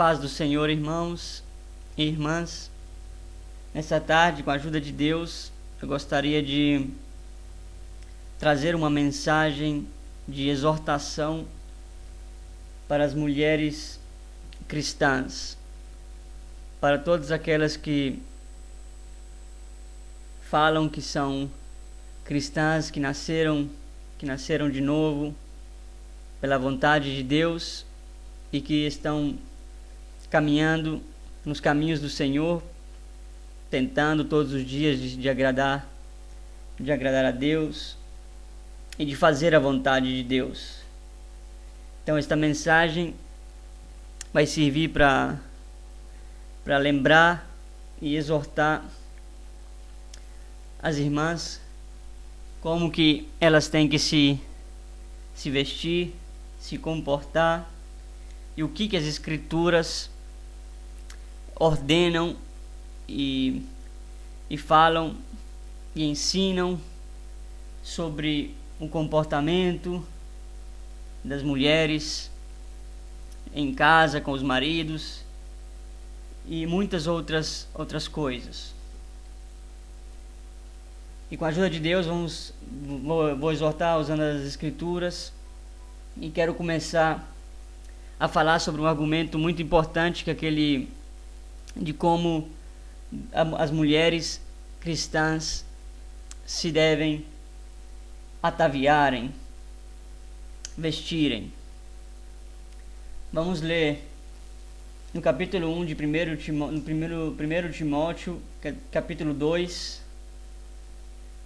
Paz do Senhor, irmãos e irmãs. Nessa tarde, com a ajuda de Deus, eu gostaria de trazer uma mensagem de exortação para as mulheres cristãs, para todas aquelas que falam que são cristãs, que nasceram de novo pela vontade de Deus e que estão caminhando nos caminhos do Senhor, tentando todos os dias de agradar a Deus e de fazer a vontade de Deus. Então esta mensagem vai servir para lembrar e exortar as irmãs como que elas têm que se vestir, se comportar, e o que as Escrituras ordenam e falam e ensinam sobre o comportamento das mulheres em casa, com os maridos e muitas outras coisas. E com a ajuda de Deus vou exortar usando as Escrituras, e quero começar a falar sobre um argumento muito importante, que é aquele de como as mulheres cristãs se devem ataviarem, vestirem. Vamos ler no capítulo 1 de 1 Timóteo, capítulo 2,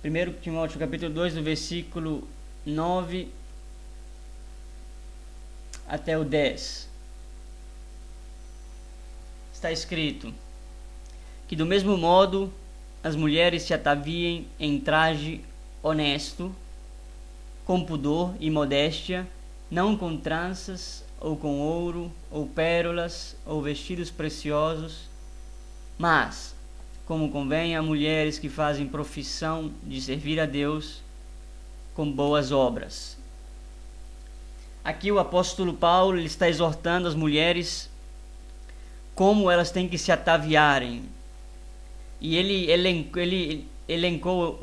1 Timóteo capítulo 2, do versículo 9 até o 10. Está escrito que do mesmo modo as mulheres se ataviem em traje honesto, com pudor e modéstia, não com tranças, ou com ouro, ou pérolas, ou vestidos preciosos, mas como convém a mulheres que fazem profissão de servir a Deus com boas obras. Aqui o apóstolo Paulo está exortando as mulheres como elas têm que se ataviarem. E ele elencou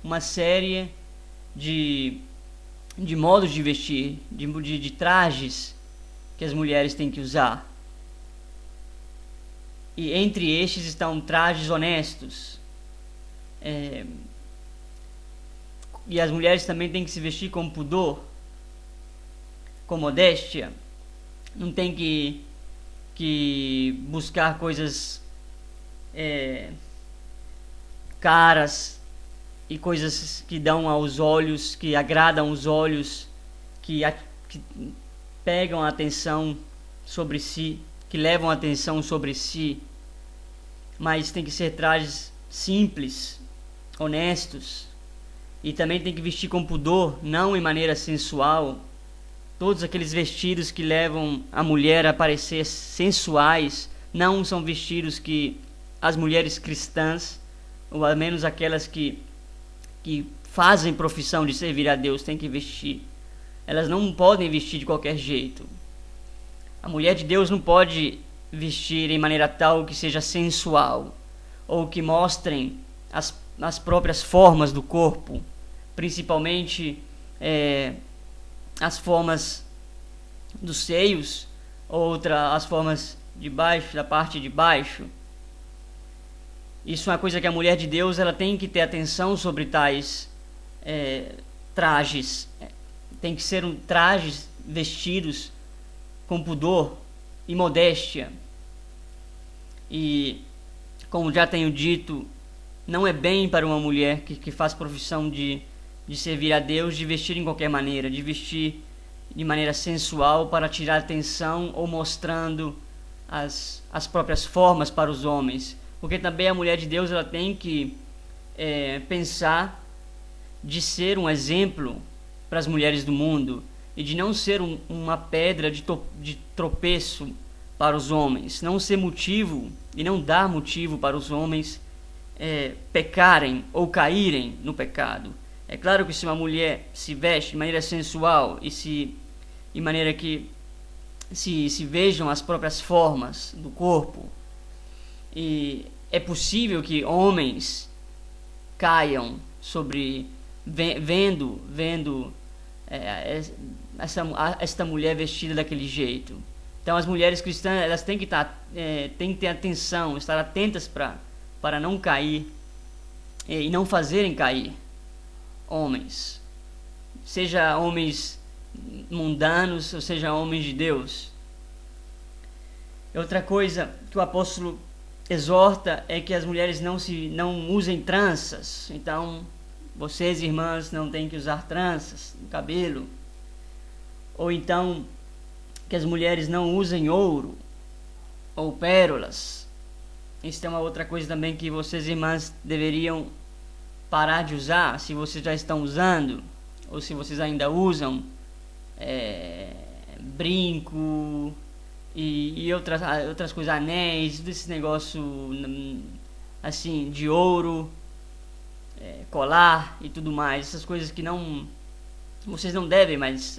uma série de modos de vestir, de trajes que as mulheres têm que usar. E entre estes estão trajes honestos. E as mulheres também têm que se vestir com pudor, com modéstia. Não tem que buscar coisas caras e coisas que dão aos olhos, que agradam os olhos, que pegam a atenção sobre si, que levam a atenção sobre si. Mas tem que ser trajes simples, honestos, e também tem que vestir com pudor, não em maneira sensual. Todos aqueles vestidos que levam a mulher a parecer sensuais não são vestidos que as mulheres cristãs, ou ao menos aquelas que fazem profissão de servir a Deus, têm que vestir. Elas não podem vestir de qualquer jeito. A mulher de Deus não pode vestir em maneira tal que seja sensual, ou que mostrem as próprias formas do corpo, principalmente as formas dos seios, as formas de baixo, da parte de baixo. Isso é uma coisa que a mulher de Deus ela tem que ter atenção sobre tais trajes. Tem que ser trajes vestidos com pudor e modéstia. E, como já tenho dito, não é bem para uma mulher que faz profissão de servir a Deus de vestir em qualquer maneira, de vestir de maneira sensual para tirar atenção ou mostrando as próprias formas para os homens. Porque também a mulher de Deus ela tem que pensar de ser um exemplo para as mulheres do mundo e de não ser uma pedra de tropeço para os homens, não ser motivo e não dar motivo para os homens pecarem ou caírem no pecado. É claro que se uma mulher se veste de maneira sensual e de maneira que se vejam as próprias formas do corpo. E é possível que homens caiam sobre vendo esta mulher vestida daquele jeito. Então as mulheres cristãs, elas têm que ter atenção, estar atentas para não cair e não fazerem cair homens, seja homens mundanos ou seja homens de Deus. Outra coisa que o apóstolo exorta é que as mulheres não usem tranças. Então, vocês, irmãs, não têm que usar tranças no cabelo. Ou então, que as mulheres não usem ouro ou pérolas. Isso é uma outra coisa também que vocês, irmãs, deveriam parar de usar, se vocês já estão usando, ou se vocês ainda usam brinco e outras coisas, anéis, desse negócio assim, de ouro, colar e tudo mais, essas coisas que vocês não devem mais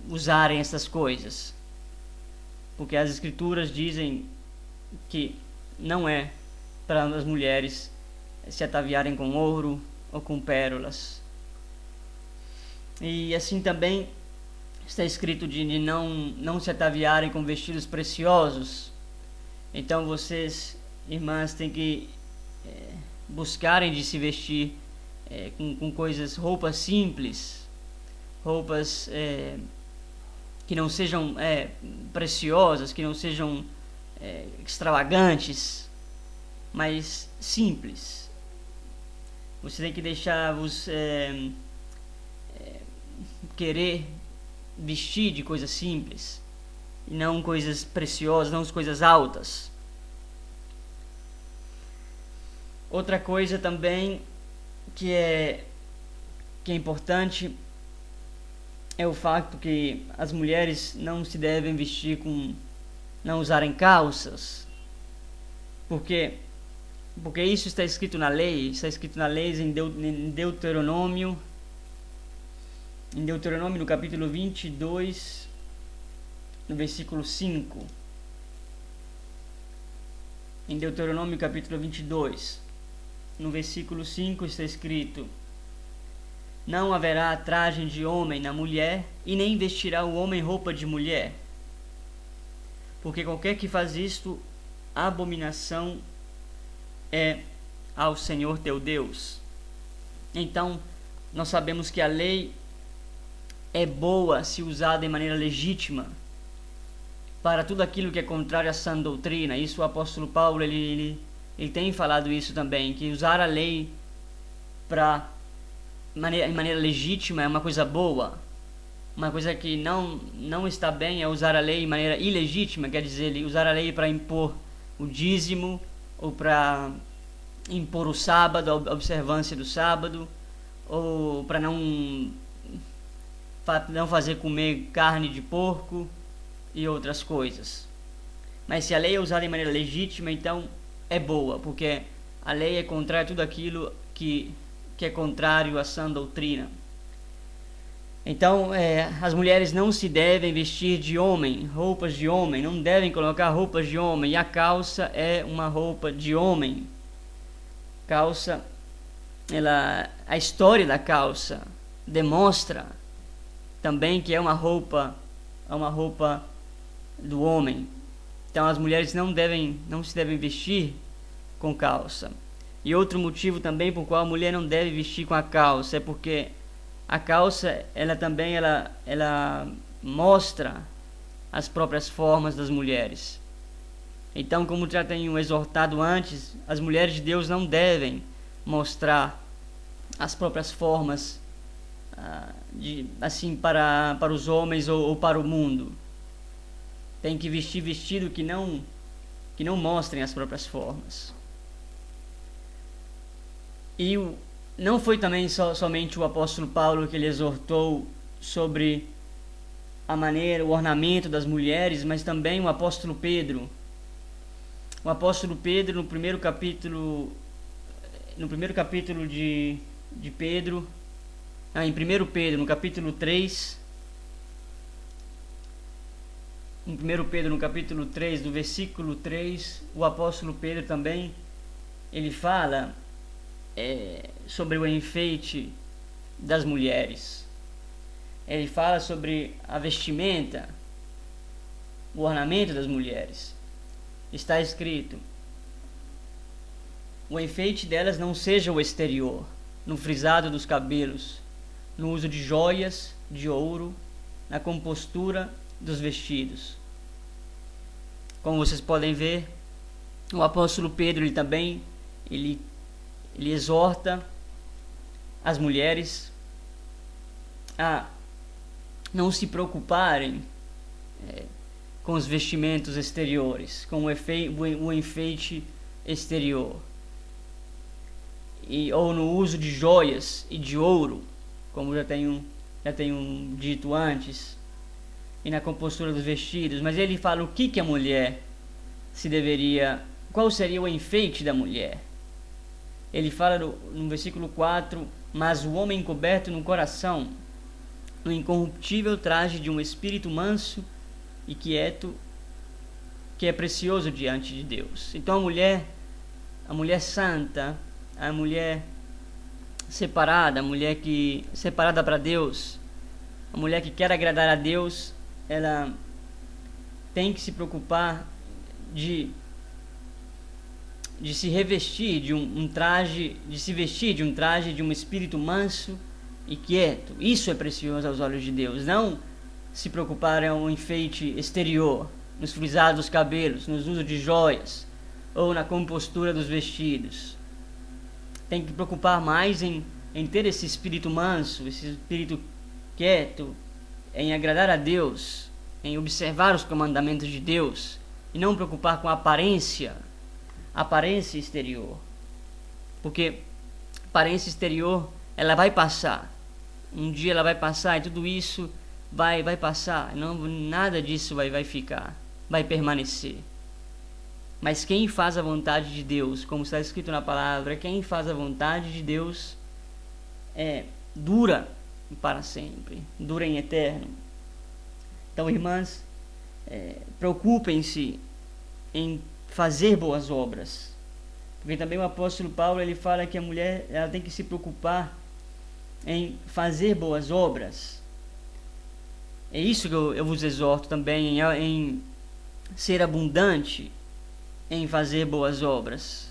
usarem essas coisas, porque as escrituras dizem que não é para as mulheres se ataviarem com ouro ou com pérolas. E assim também está escrito de não se ataviarem com vestidos preciosos. Então vocês, irmãs, têm que buscarem de se vestir com roupas simples, roupas que não sejam preciosas, que não sejam extravagantes, mas simples. Você tem que deixar-vos querer vestir de coisas simples e não coisas preciosas, não coisas altas. Outra coisa também que é importante é o fato que as mulheres não se devem vestir não usarem calças, porque isso está escrito na lei em Deuteronômio no capítulo 22, no versículo 5. Em Deuteronômio capítulo 22, no versículo 5 está escrito: não haverá traje de homem na mulher, e nem vestirá o homem roupa de mulher, porque qualquer que faz isto, abominação é ao Senhor teu Deus. Então, nós sabemos que a lei é boa se usada de maneira legítima para tudo aquilo que é contrário à sã doutrina. Isso o apóstolo Paulo ele tem falado isso também, que usar a lei em maneira legítima é uma coisa boa. Uma coisa que não está bem é usar a lei em maneira ilegítima, quer dizer, usar a lei para impor o dízimo ou para impor o sábado, a observância do sábado, ou para não fazer comer carne de porco e outras coisas. Mas se a lei é usada em maneira legítima, então é boa, porque a lei é contrária a tudo aquilo que é contrário à sã doutrina. Então, as mulheres não se devem vestir de homem, roupas de homem, não devem colocar roupas de homem, e a calça é uma roupa de homem. Calça, a história da calça demonstra também que é uma roupa do homem. Então as mulheres não se devem vestir com calça. E outro motivo também por qual a mulher não deve vestir com a calça é porque a calça, ela mostra as próprias formas das mulheres. Então, como já tenho exortado antes, as mulheres de Deus não devem mostrar as próprias formas assim para os homens ou para o mundo. Tem que vestir vestido que não mostrem as próprias formas. E não foi também somente o apóstolo Paulo que ele exortou sobre o ornamento das mulheres, mas também o apóstolo Pedro. O apóstolo Pedro, no primeiro capítulo de Pedro, em 1 Pedro, no capítulo 3, Em 1 Pedro, no capítulo 3, do versículo 3, o apóstolo Pedro também, ele fala sobre o enfeite das mulheres. Ele fala sobre a vestimenta, o ornamento das mulheres. Está escrito: o enfeite delas não seja o exterior, no frisado dos cabelos, no uso de joias, de ouro, na compostura dos vestidos. Como vocês podem ver, o apóstolo Pedro ele exorta as mulheres a não se preocuparem com os vestimentos exteriores, com o enfeite exterior, ou no uso de joias e de ouro, como já tenho dito antes, e na compostura dos vestidos. Mas ele fala o que a mulher qual seria o enfeite da mulher. Ele fala no versículo 4: mas o homem coberto no coração, no incorruptível traje de um espírito manso e quieto, que é precioso diante de Deus. Então a mulher santa, a mulher separada, separada para Deus, a mulher que quer agradar a Deus, ela tem que se preocupar de se revestir de um traje, de se vestir de um traje de um espírito manso e quieto. Isso é precioso aos olhos de Deus. Não se preocupar com um enfeite exterior, nos frisados dos cabelos, nos usos de joias ou na compostura dos vestidos. Tem que preocupar mais em ter esse espírito manso, esse espírito quieto, em agradar a Deus, em observar os mandamentos de Deus, e não preocupar com a aparência exterior. Porque a aparência exterior, ela vai passar. Um dia ela vai passar e tudo isso vai passar. Nada disso vai ficar, vai permanecer. Mas quem faz a vontade de Deus, como está escrito na palavra, quem faz a vontade de Deus dura para sempre, dura em eterno. Então, irmãs, preocupem-se em fazer boas obras, porque também o apóstolo Paulo ele fala que a mulher ela tem que se preocupar em fazer boas obras. É isso que eu vos exorto também, em ser abundante em fazer boas obras,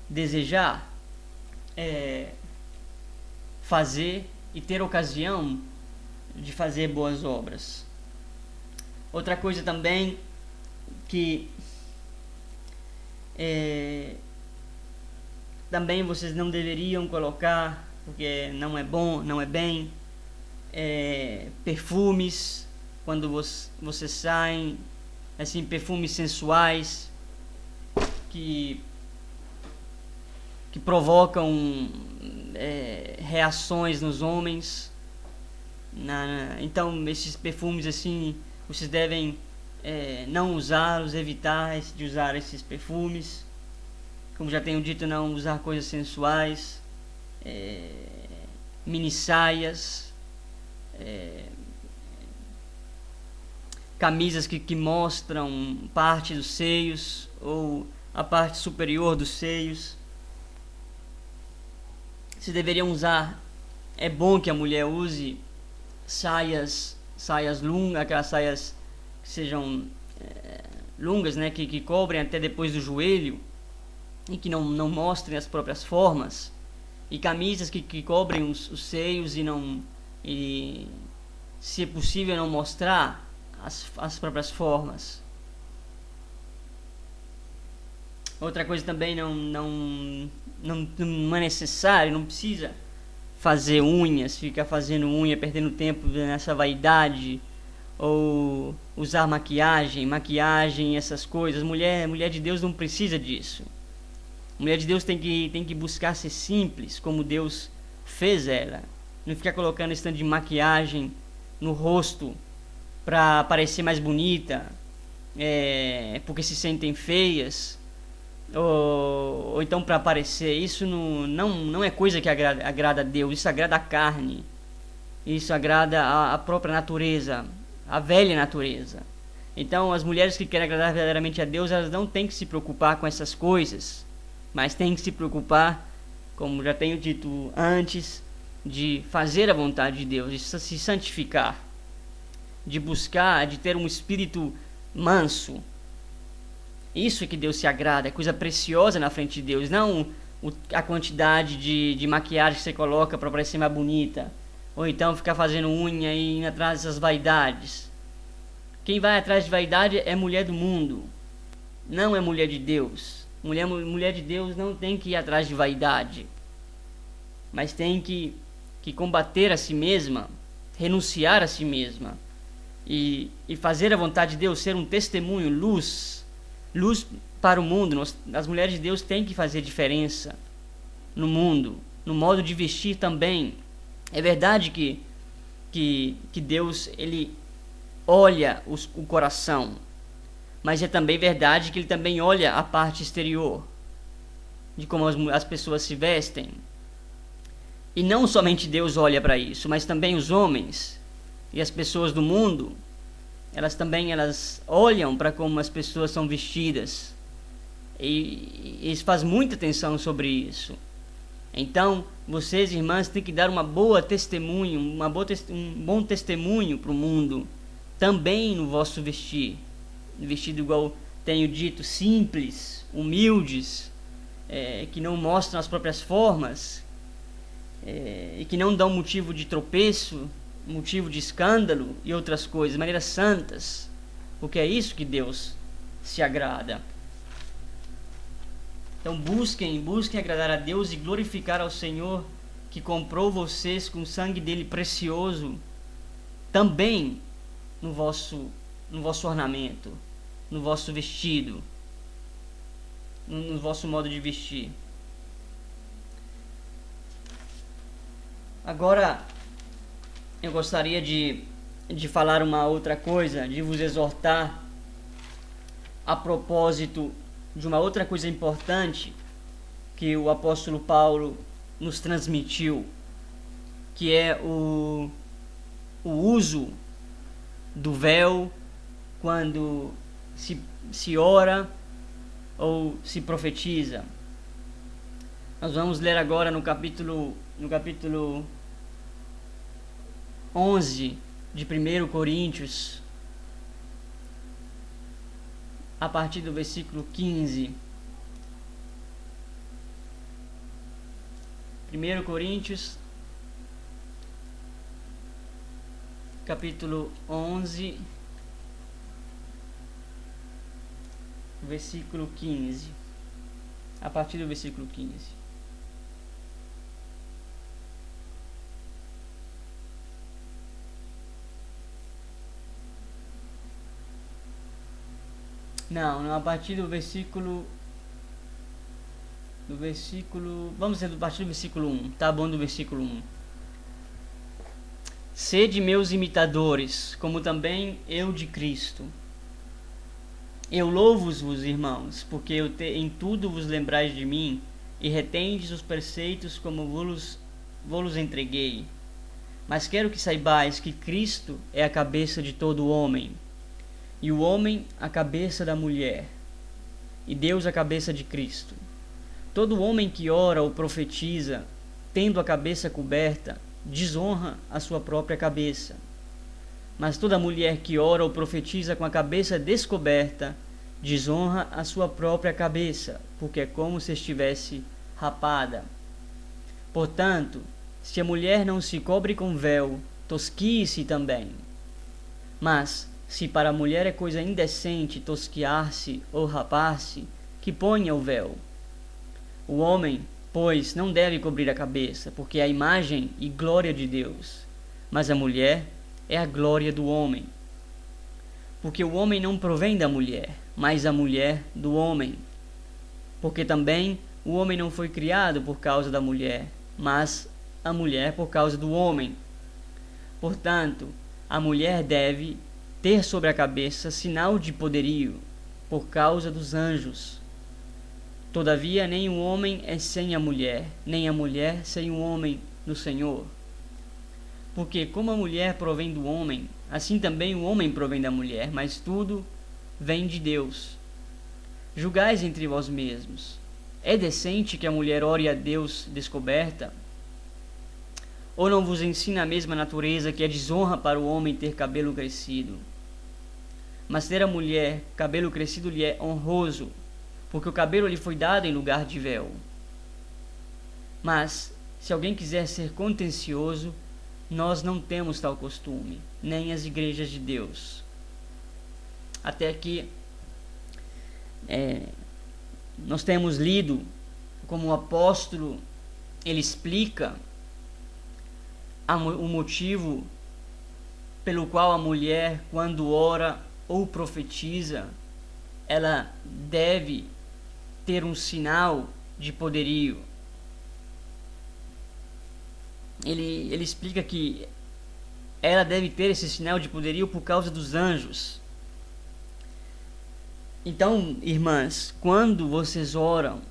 desejar fazer e ter ocasião de fazer boas obras. Outra coisa também que também vocês não deveriam colocar, porque não é bom, não é bem, perfumes quando vocês saem, assim, perfumes sensuais que provocam reações nos homens. Então esses perfumes assim, vocês devem não usá-los, evitar de usar esses perfumes. Como já tenho dito, não usar coisas sensuais, mini saias, camisas que mostram parte dos seios ou a parte superior dos seios. Vocês deveriam usar, é bom que a mulher use saias longas, aquelas saias que sejam longas, né, que cobrem até depois do joelho e que não mostrem as próprias formas, e camisas que cobrem os seios e se é possível não mostrar as próprias formas. Outra coisa também, não é necessário, não precisa fazer unhas, ficar fazendo unha, perdendo tempo nessa vaidade, ou usar maquiagem, essas coisas. Mulher de Deus não precisa disso. Mulher de Deus tem que buscar ser simples, como Deus fez ela. Não ficar colocando esse tanto de maquiagem no rosto para parecer mais bonita, porque se sentem feias, ou então para aparecer. Isso não é coisa que agrada a Deus. Isso agrada a carne, isso agrada a própria natureza, a velha natureza. Então, as mulheres que querem agradar verdadeiramente a Deus, elas não têm que se preocupar com essas coisas, mas têm que se preocupar, como já tenho dito antes, de fazer a vontade de Deus, de se santificar, de buscar, de ter um espírito manso. Isso é que Deus se agrada, é coisa preciosa na frente de Deus, não a quantidade de maquiagem que você coloca para parecer mais bonita, ou então ficar fazendo unha e indo atrás dessas vaidades. Quem vai atrás de vaidade é mulher do mundo, não é mulher de Deus. Mulher de Deus não tem que ir atrás de vaidade, mas tem que combater a si mesma, renunciar a si mesma e fazer a vontade de Deus, ser um testemunho, luz para o mundo. As mulheres de Deus têm que fazer diferença no mundo, no modo de vestir também. É verdade que Deus, ele olha o coração, mas é também verdade que ele também olha a parte exterior, de como as pessoas se vestem. E não somente Deus olha para isso, mas também os homens e as pessoas do mundo, elas olham para como as pessoas são vestidas, e eles fazem muita atenção sobre isso. Então, vocês, irmãs, têm que dar um bom testemunho para o mundo, também no vosso vestir. Vestido, igual tenho dito, simples, humildes, que não mostram as próprias formas, e que não dão motivo de tropeço, motivo de escândalo e outras coisas, de maneiras santas, porque é isso que Deus se agrada. Então busquem agradar a Deus e glorificar ao Senhor, que comprou vocês com o sangue dele precioso, também no vosso ornamento, no vosso vestido, no vosso modo de vestir. Agora, eu gostaria de falar uma outra coisa, de vos exortar a propósito de uma outra coisa importante que o apóstolo Paulo nos transmitiu, que é o uso do véu quando se ora ou se profetiza. Nós vamos ler agora no capítulo 11 de 1 Coríntios, a partir do versículo 15. 1 Coríntios, capítulo 11, versículo 15. A partir do versículo 15. Não, a partir do versículo... Vamos a partir do versículo 1. Tá bom, do versículo 1. Sede meus imitadores, como também eu de Cristo. Eu louvo-vos, irmãos, porque em tudo vos lembrais de mim, e retendes os preceitos como vos entreguei. Mas quero que saibais que Cristo é a cabeça de todo homem, e o homem a cabeça da mulher, e Deus a cabeça de Cristo. Todo homem que ora ou profetiza, tendo a cabeça coberta, desonra a sua própria cabeça. Mas toda mulher que ora ou profetiza com a cabeça descoberta, desonra a sua própria cabeça, porque é como se estivesse rapada. Portanto, se a mulher não se cobre com véu, tosquie-se também. Mas, se para a mulher é coisa indecente tosquiar-se ou rapar-se, que ponha o véu. O homem, pois, não deve cobrir a cabeça, porque é a imagem e glória de Deus. Mas a mulher é a glória do homem. Porque o homem não provém da mulher, mas a mulher do homem. Porque também o homem não foi criado por causa da mulher, mas a mulher por causa do homem. Portanto, a mulher deve ter sobre a cabeça sinal de poderio, por causa dos anjos. Todavia, nem o homem é sem a mulher, nem a mulher sem o homem no Senhor. Porque como a mulher provém do homem, assim também o homem provém da mulher, mas tudo vem de Deus. Julgais entre vós mesmos. É decente que a mulher ore a Deus descoberta? Ou não vos ensina a mesma natureza que é desonra para o homem ter cabelo crescido? Mas ter a mulher cabelo crescido lhe é honroso, porque o cabelo lhe foi dado em lugar de véu. Mas, se alguém quiser ser contencioso, nós não temos tal costume, nem as igrejas de Deus. Até aqui, nós temos lido como o apóstolo, ele explica o motivo pelo qual a mulher, quando ora ou profetiza, ela deve ter um sinal de poderio. Ele explica que ela deve ter esse sinal de poderio por causa dos anjos. Então, irmãs, quando vocês oram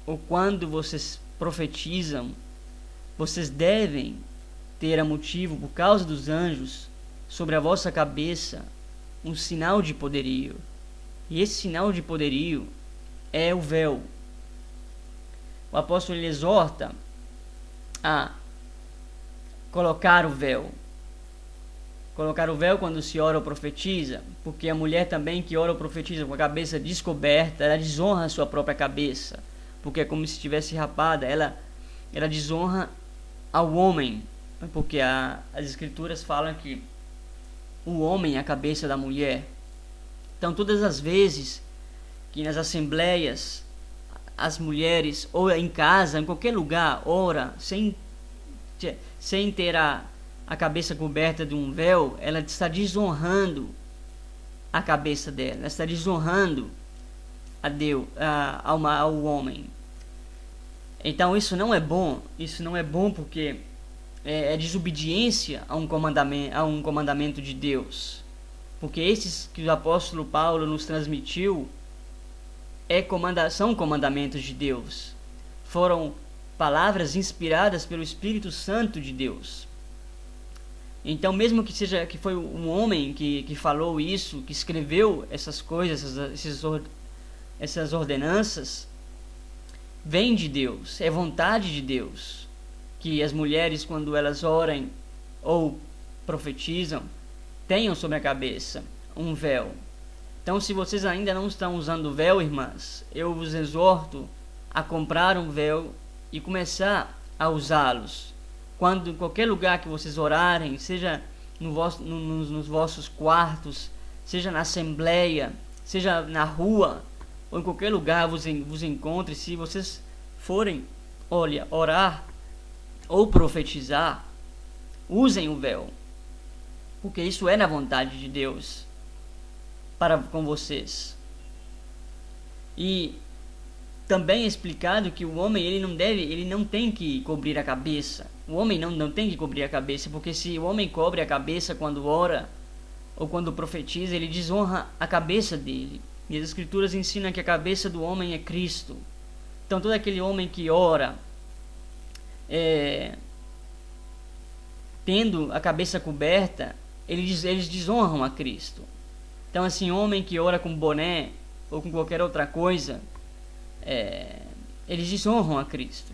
ou quando vocês profetizam, vocês devem ter a motivo, por causa dos anjos, sobre a vossa cabeça, um sinal de poderio. E esse sinal de poderio é o véu. O apóstolo ele exorta a colocar o véu. Colocar o véu quando se ora ou profetiza, porque a mulher também que ora ou profetiza com a cabeça descoberta, ela desonra a sua própria cabeça, porque é como se estivesse rapada, ela desonra ao homem, porque as escrituras falam que o homem é a cabeça da mulher. Então todas as vezes que nas assembleias as mulheres, ou em casa, em qualquer lugar, ora sem ter a cabeça coberta de um véu, ela está desonrando a cabeça dela, ela está desonrando a Deus, ao homem. Então isso não é bom porque é desobediência a um comandamento de Deus, porque esses que o apóstolo Paulo nos transmitiu são comandamentos de Deus, foram palavras inspiradas pelo Espírito Santo de Deus. Então, mesmo que foi um homem que falou isso, que escreveu essas coisas, essas ordenanças, vem de Deus, é vontade de Deus, que as mulheres, quando elas orem ou profetizam, tenham sobre a cabeça um véu. Então, se vocês ainda não estão usando véu, irmãs, eu vos exorto a comprar um véu e começar a usá-los. Quando em qualquer lugar que vocês orarem, seja nos vossos quartos, seja na assembleia, seja na rua, ou em qualquer lugar vos encontre, se vocês forem orar ou profetizar, usem o véu, porque isso é na vontade de Deus para com vocês. E também é explicado que o homem ele não tem que cobrir a cabeça. O homem não tem que cobrir a cabeça, porque se o homem cobre a cabeça quando ora ou quando profetiza, ele desonra a cabeça dele. E as escrituras ensinam que a cabeça do homem é Cristo. Então todo aquele homem que ora tendo a cabeça coberta, eles desonram a Cristo. Então assim, homem que ora com boné ou com qualquer outra coisa, eles desonram a Cristo.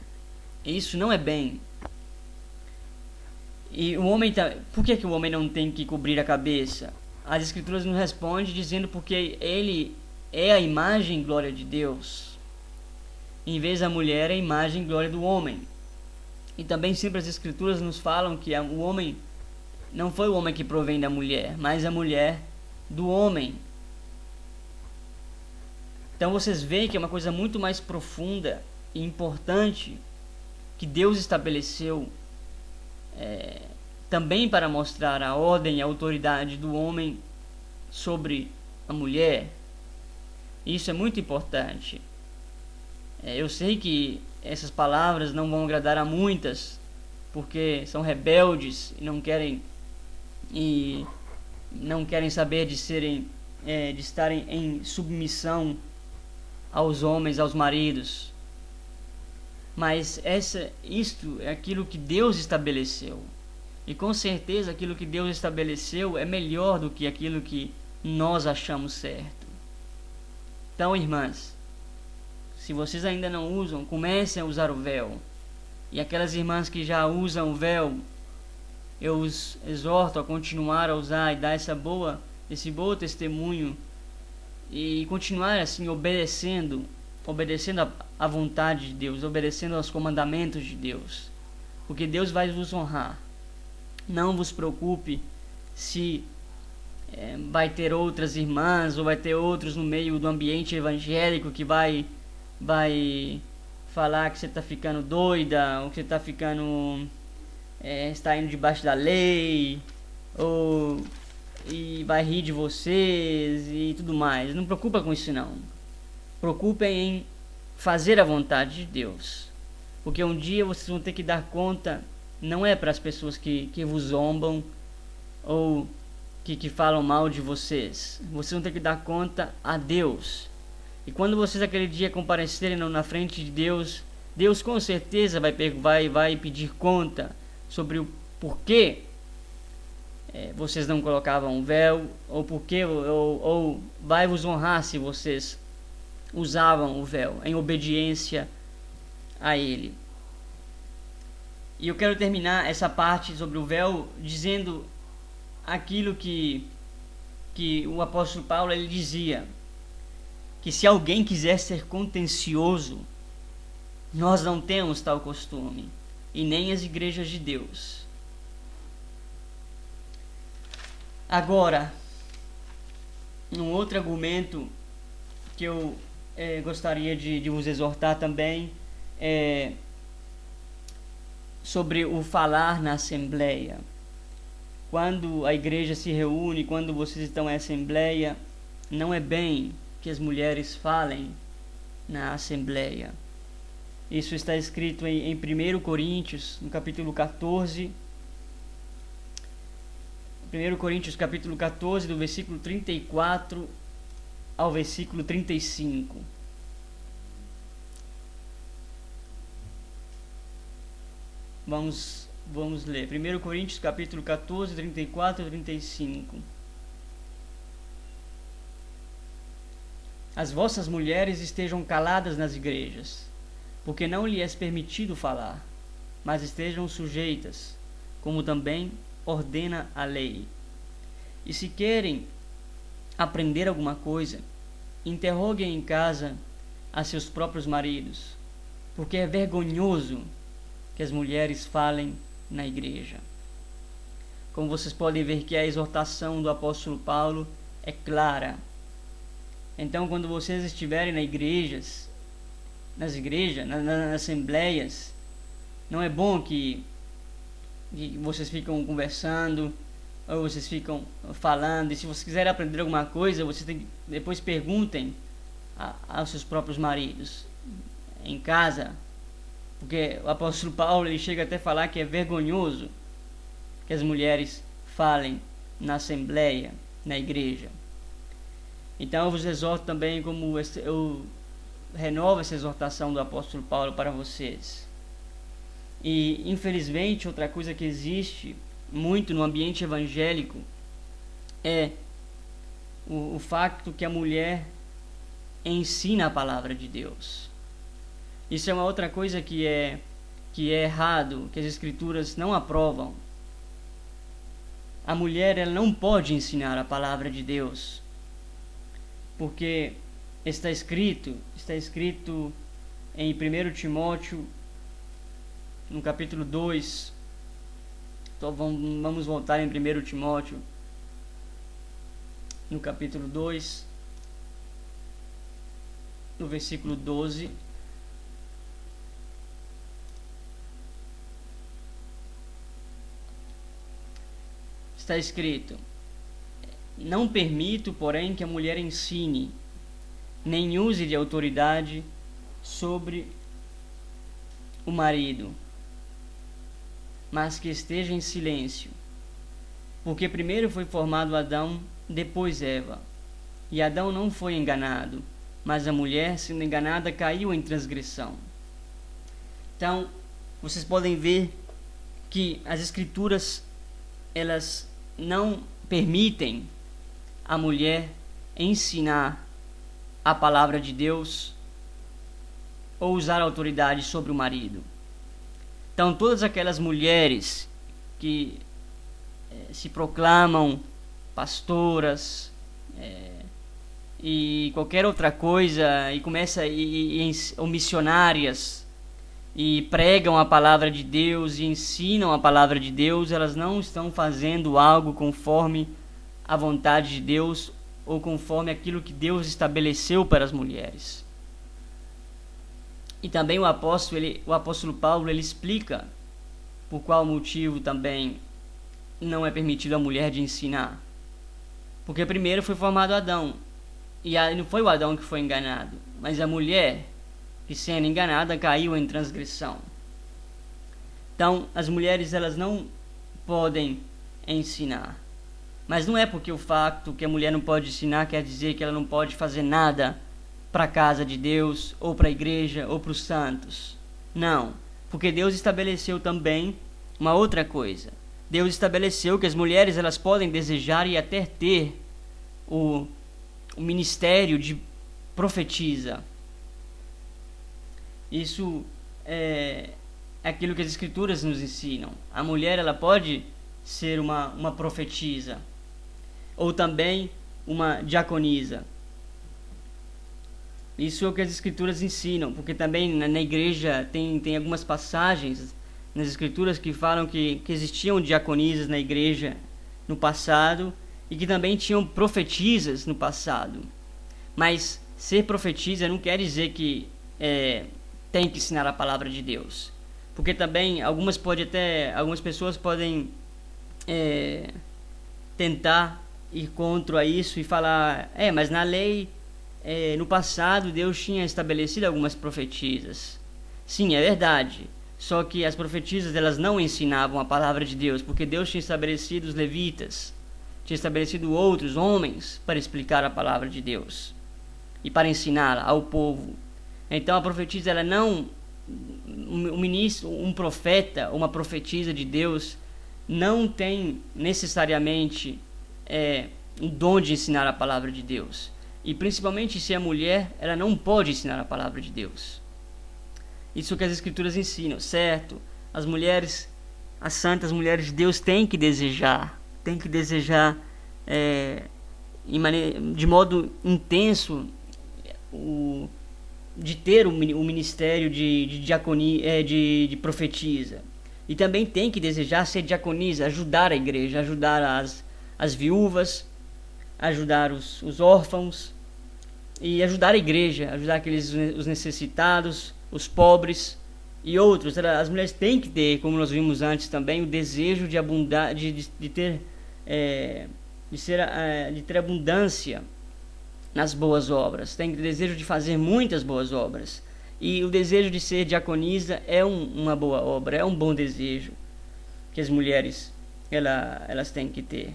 E isso não é bem. E o homem por que o homem não tem que cobrir a cabeça? As escrituras nos respondem dizendo porque ele é a imagem e glória de Deus, em vez da mulher é a imagem e glória do homem. E também sempre as escrituras nos falam que o homem não foi o homem que provém da mulher, mas a mulher do homem. Então vocês veem que é uma coisa muito mais profunda e importante que Deus estabeleceu também para mostrar a ordem e a autoridade do homem sobre a mulher. Isso é muito importante. Eu sei que essas palavras não vão agradar a muitas, porque são rebeldes e não querem saber de estarem em submissão aos homens, aos maridos. Mas isto é aquilo que Deus estabeleceu. E com certeza aquilo que Deus estabeleceu é melhor do que aquilo que nós achamos certo. Então, irmãs, se vocês ainda não usam, comecem a usar o véu. E aquelas irmãs que já usam o véu, eu os exorto a continuar a usar e dar esse bom testemunho e continuar assim obedecendo à vontade de Deus, obedecendo aos comandamentos de Deus, porque Deus vai vos honrar. Não vos preocupe se vai ter outras irmãs ou vai ter outros no meio do ambiente evangélico que vai falar que você está ficando doida, ou que você está ficando está indo debaixo da lei, e vai rir de vocês e tudo mais. Não preocupa com isso não. Preocupem em fazer a vontade de Deus, porque um dia vocês vão ter que dar conta. Não é para as pessoas que vos zombam ou que falam mal de vocês. Vocês vão ter que dar conta a Deus. E quando vocês aquele dia comparecerem na frente de Deus, Deus com certeza vai pedir conta sobre o porquê vocês não colocavam um véu, ou porquê, ou vai vos honrar se vocês usavam o véu em obediência a Ele. E eu quero terminar essa parte sobre o véu dizendo aquilo que o apóstolo Paulo ele dizia, que se alguém quiser ser contencioso, nós não temos tal costume, e nem as igrejas de Deus. Agora, um outro argumento que eu gostaria de vos exortar também é sobre o falar na assembleia. Quando a igreja se reúne, quando vocês estão em assembleia, não é bem que as mulheres falem na assembleia. Isso está escrito em 1 Coríntios, no capítulo 14. 1 Coríntios, capítulo 14, do versículo 34 ao versículo 35. Vamos ler. 1 Coríntios, capítulo 14, 34 e 35. As vossas mulheres estejam caladas nas igrejas, porque não lhes é permitido falar, mas estejam sujeitas, como também ordena a lei. E se querem aprender alguma coisa, interroguem em casa a seus próprios maridos, porque é vergonhoso que as mulheres falem na igreja. Como vocês podem ver que a exortação do apóstolo Paulo é clara. Então, quando vocês estiverem nas assembleias, não é bom que vocês ficam conversando ou vocês ficam falando. E se vocês quiserem aprender alguma coisa, vocês depois perguntem aos seus próprios maridos em casa, porque o apóstolo Paulo ele chega até a falar que é vergonhoso que as mulheres falem na assembleia, na igreja. Então eu vos exorto também, como eu renovo essa exortação do apóstolo Paulo para vocês. E infelizmente outra coisa que existe muito no ambiente evangélico é o facto que a mulher ensina a palavra de Deus. Isso é uma outra coisa que é errado, que as escrituras não aprovam. A mulher ela não pode ensinar a palavra de Deus, porque está escrito em 1 Timóteo, no capítulo 2, então vamos voltar em 1 Timóteo, no capítulo 2, no versículo 12, está escrito: não permito, porém, que a mulher ensine, nem use de autoridade sobre o marido, mas que esteja em silêncio. Porque primeiro foi formado Adão, depois Eva. E Adão não foi enganado, mas a mulher, sendo enganada, caiu em transgressão. Então, vocês podem ver que as escrituras elas não permitem a mulher ensinar a palavra de Deus ou usar autoridade sobre o marido. Então, todas aquelas mulheres que se proclamam pastoras e qualquer outra coisa, e ou missionárias, e pregam a palavra de Deus e ensinam a palavra de Deus, elas não estão fazendo algo conforme a vontade de Deus ou conforme aquilo que Deus estabeleceu para as mulheres. E também o apóstolo Paulo, ele explica por qual motivo também não é permitido a mulher de ensinar. Porque primeiro foi formado Adão, e não foi o Adão que foi enganado, mas a mulher que, sendo enganada, caiu em transgressão. Então, as mulheres, elas não podem ensinar. Mas não é porque o fato que a mulher não pode ensinar quer dizer que ela não pode fazer nada para a casa de Deus, ou para a igreja, ou para os santos. Não, porque Deus estabeleceu também uma outra coisa. Deus estabeleceu que as mulheres, elas podem desejar e até ter o ministério de profetisa. Isso é aquilo que as Escrituras nos ensinam. A mulher, ela pode ser uma profetisa, ou também uma diaconisa. Isso é o que as Escrituras ensinam, porque também na igreja tem algumas passagens nas Escrituras que falam que existiam diaconisas na igreja no passado e que também tinham profetisas no passado. Mas ser profetisa não quer dizer que tem que ensinar a palavra de Deus, porque também algumas pessoas podem tentar ir contra isso e falar, mas na lei no passado Deus tinha estabelecido algumas profetisas. Sim, é verdade, só que as profetisas, elas não ensinavam a palavra de Deus, porque Deus tinha estabelecido os levitas, tinha estabelecido outros homens para explicar a palavra de Deus e para ensinar ao povo. Então a profetisa, ela não, um profeta, uma profetisa de Deus não tem necessariamente o dom de ensinar a palavra de Deus. E principalmente se é mulher, ela não pode ensinar a palavra de Deus. Isso que as Escrituras ensinam, certo? As mulheres, as santas mulheres de Deus têm que desejar de modo intenso de ter o ministério de diaconia, de profetisa. E também tem que desejar ser diaconisa, ajudar a igreja, ajudar as viúvas, ajudar os órfãos e ajudar a igreja, ajudar os necessitados, os pobres e outros. As mulheres têm que ter, como nós vimos antes também, o desejo de abundar, de ter abundância nas boas obras. Tem o desejo de fazer muitas boas obras. E o desejo de ser diaconisa é uma boa obra, é um bom desejo que as mulheres elas têm que ter.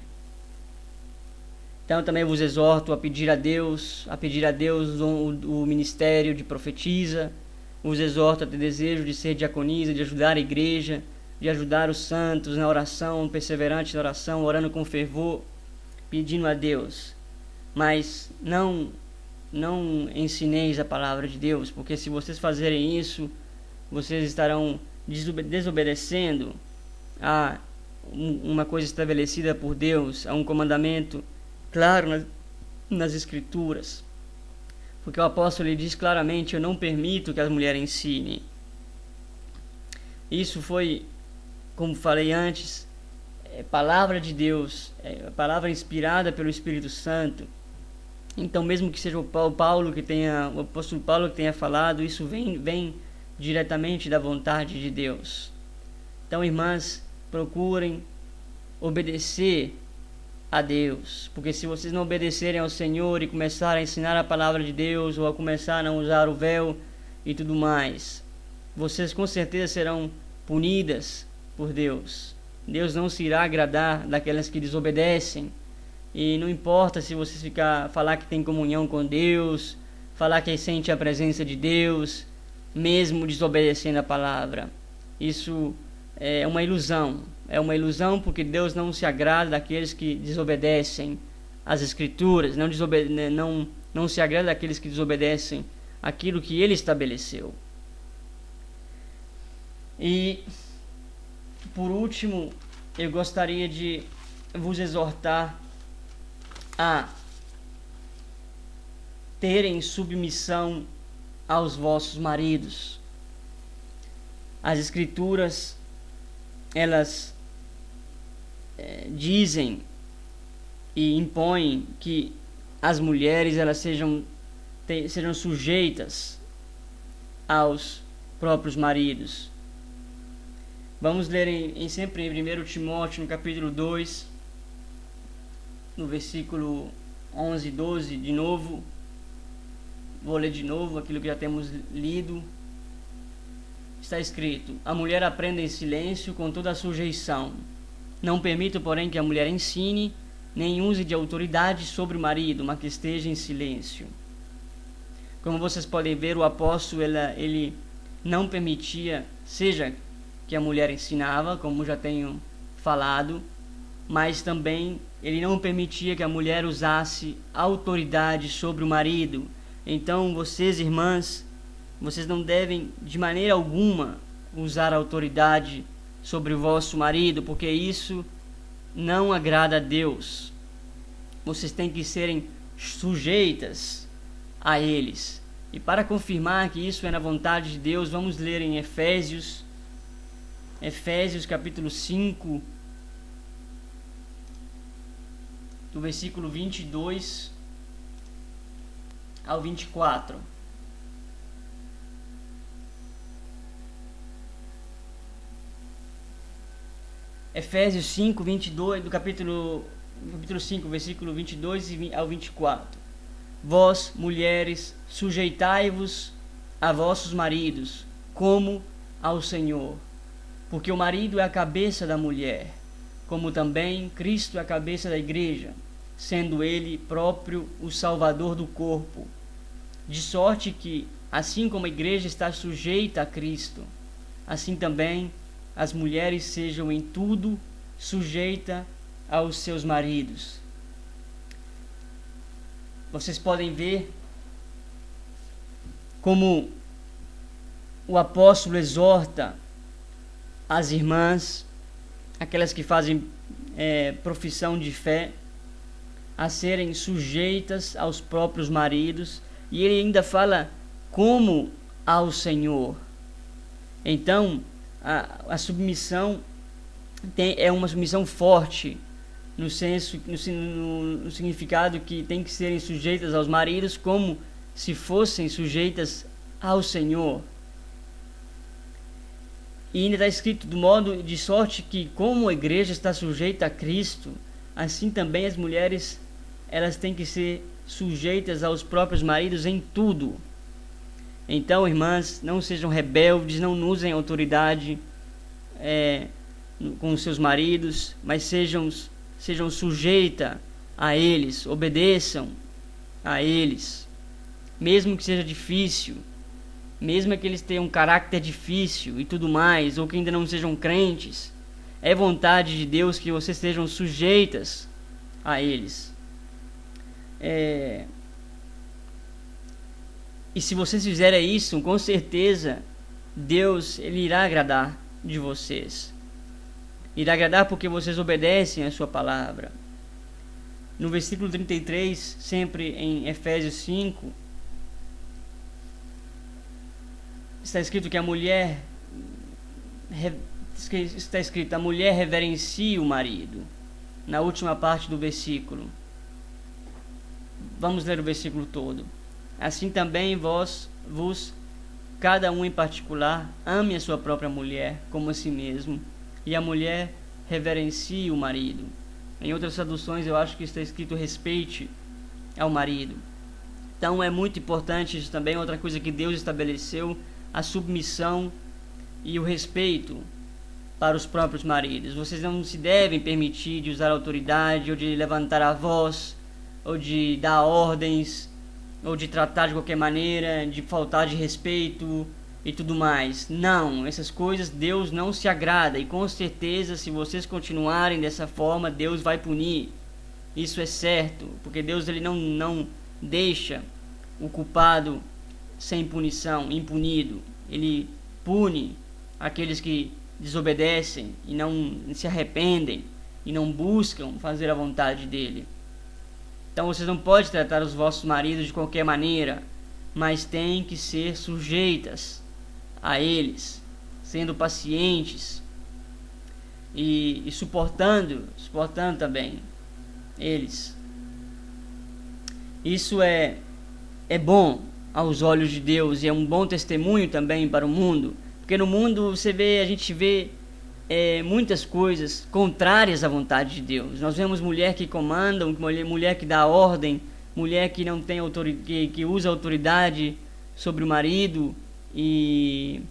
Então também vos exorto a pedir a Deus o ministério de profetisa. Vos exorto a ter desejo de ser diaconisa, de ajudar a igreja, de ajudar os santos na oração, perseverante na oração, orando com fervor, pedindo a Deus. Mas não ensineis a palavra de Deus, porque se vocês fazerem isso, vocês estarão desobedecendo a uma coisa estabelecida por Deus, a um comandamento claro nas Escrituras. Porque o apóstolo ele diz claramente: eu não permito que as mulheres ensinem. Isso foi, como falei antes, palavra de Deus, palavra inspirada pelo Espírito Santo. Então, mesmo que seja o apóstolo Paulo que tenha falado, isso vem diretamente da vontade de Deus. Então, irmãs, procurem obedecer a Deus, porque se vocês não obedecerem ao Senhor e começarem a ensinar a palavra de Deus, ou a começar a não usar o véu e tudo mais, vocês com certeza serão punidas por Deus. Deus não se irá agradar daquelas que desobedecem. E não importa se vocês falar que tem comunhão com Deus, falar que sente a presença de Deus, mesmo desobedecendo a palavra. Isso é uma ilusão. É uma ilusão porque Deus não se agrada daqueles que desobedecem às Escrituras, não se agrada daqueles que desobedecem aquilo que Ele estabeleceu. E, por último, eu gostaria de vos exortar a terem submissão aos vossos maridos. As Escrituras, elas dizem e impõem que as mulheres elas sejam sujeitas aos próprios maridos. Vamos ler sempre em 1 Timóteo, no capítulo 2, no versículo 11 e 12, de novo. Vou ler de novo aquilo que já temos lido. Está escrito: a mulher aprenda em silêncio com toda a sujeição. Não permita, porém, que a mulher ensine, nem use de autoridade sobre o marido, mas que esteja em silêncio. Como vocês podem ver, o apóstolo ele não permitia, seja que a mulher ensinava, como já tenho falado, mas também ele não permitia que a mulher usasse autoridade sobre o marido. Então, vocês, irmãs, vocês não devem de maneira alguma usar autoridade sobre o vosso marido, porque isso não agrada a Deus. Vocês têm que serem sujeitas a eles. E para confirmar que isso é na vontade de Deus, vamos ler em Efésios capítulo 5, do versículo 22 ao 24. Efésios 5, 22, do capítulo 5, versículo 22 ao 24. Vós, mulheres, sujeitai-vos a vossos maridos, como ao Senhor. Porque o marido é a cabeça da mulher, como também Cristo é a cabeça da igreja, sendo ele próprio o Salvador do corpo. De sorte que, assim como a igreja está sujeita a Cristo, assim também as mulheres sejam em tudo sujeitas aos seus maridos. Vocês podem ver como o apóstolo exorta as irmãs, aquelas que fazem profissão de fé, a serem sujeitas aos próprios maridos, e ele ainda fala como ao Senhor. Então, a submissão é uma submissão forte, no significado que tem que serem sujeitas aos maridos como se fossem sujeitas ao Senhor. E ainda está escrito do modo de sorte que, como a igreja está sujeita a Cristo, assim também as mulheres elas têm que ser sujeitas aos próprios maridos em tudo. Então, irmãs, não sejam rebeldes, não usem autoridade com os seus maridos, mas sejam sujeitas a eles, obedeçam a eles, mesmo que seja difícil, mesmo que eles tenham um caráter difícil e tudo mais, ou que ainda não sejam crentes. É vontade de Deus que vocês sejam sujeitas a eles. E se vocês fizerem isso, com certeza Deus ele irá agradar de vocês. Irá agradar porque vocês obedecem a sua palavra. No versículo 33, sempre em Efésios 5, está escrito que a mulher reverencia o marido. Na última parte do versículo. Vamos ler o versículo todo. Assim também vós, cada um em particular, ame a sua própria mulher como a si mesmo, e a mulher reverencie o marido. Em outras traduções eu acho que está escrito respeite ao marido. Então é muito importante isso também, outra coisa que Deus estabeleceu, a submissão e o respeito para os próprios maridos. Vocês não se devem permitir de usar autoridade, ou de levantar a voz, ou de dar ordens, ou de tratar de qualquer maneira, de faltar de respeito, e tudo mais. Não, essas coisas Deus não se agrada, e com certeza, se vocês continuarem dessa forma, Deus vai punir. Isso é certo, porque Deus ele não deixa o culpado sem punição, impunido. Ele pune aqueles que desobedecem e não se arrependem e não buscam fazer a vontade dele. Então vocês não podem tratar os vossos maridos de qualquer maneira, mas têm que ser sujeitas a eles, sendo pacientes e suportando também eles. Isso é bom aos olhos de Deus e é um bom testemunho também para o mundo, porque no mundo a gente vê muitas coisas contrárias à vontade de Deus. Nós vemos mulher que comanda, mulher que dá ordem, mulher que não tem que usa autoridade sobre o marido e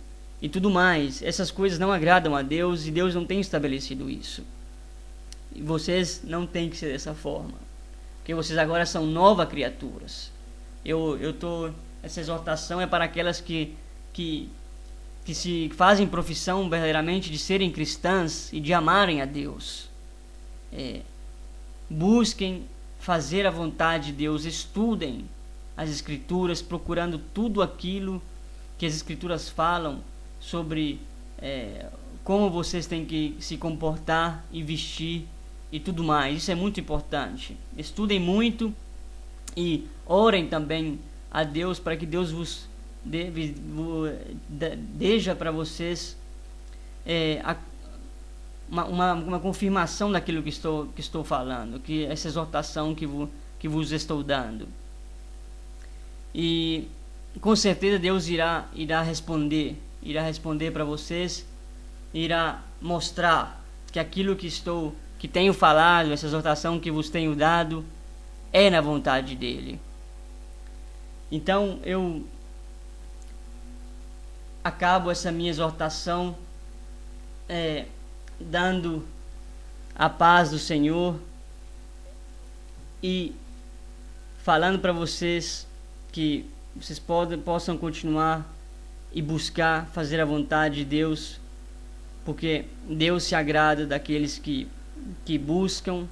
tudo mais. Essas coisas não agradam a Deus e Deus não tem estabelecido isso. E vocês não têm que ser dessa forma, porque vocês agora são novas criaturas. Essa exortação é para aquelas que se fazem profissão verdadeiramente de serem cristãs e de amarem a Deus. Busquem fazer a vontade de Deus, estudem as Escrituras, procurando tudo aquilo que as Escrituras falam sobre como vocês têm que se comportar e vestir e tudo mais. Isso é muito importante. Estudem muito e orem também a Deus para que Deus vos deixa para vocês uma confirmação daquilo que estou falando, que essa exortação que vos estou dando. E com certeza Deus irá responder para vocês, irá mostrar que aquilo que tenho falado, essa exortação que vos tenho dado, é na vontade dele. Então eu acabo essa minha exortação dando a paz do Senhor e falando para vocês que vocês possam continuar e buscar fazer a vontade de Deus, porque Deus se agrada daqueles que buscam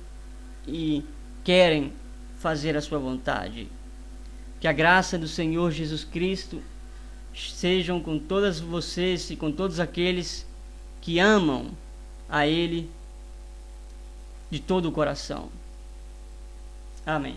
e querem fazer a sua vontade. Que a graça do Senhor Jesus Cristo sejam com todas vocês e com todos aqueles que amam a Ele de todo o coração. Amém.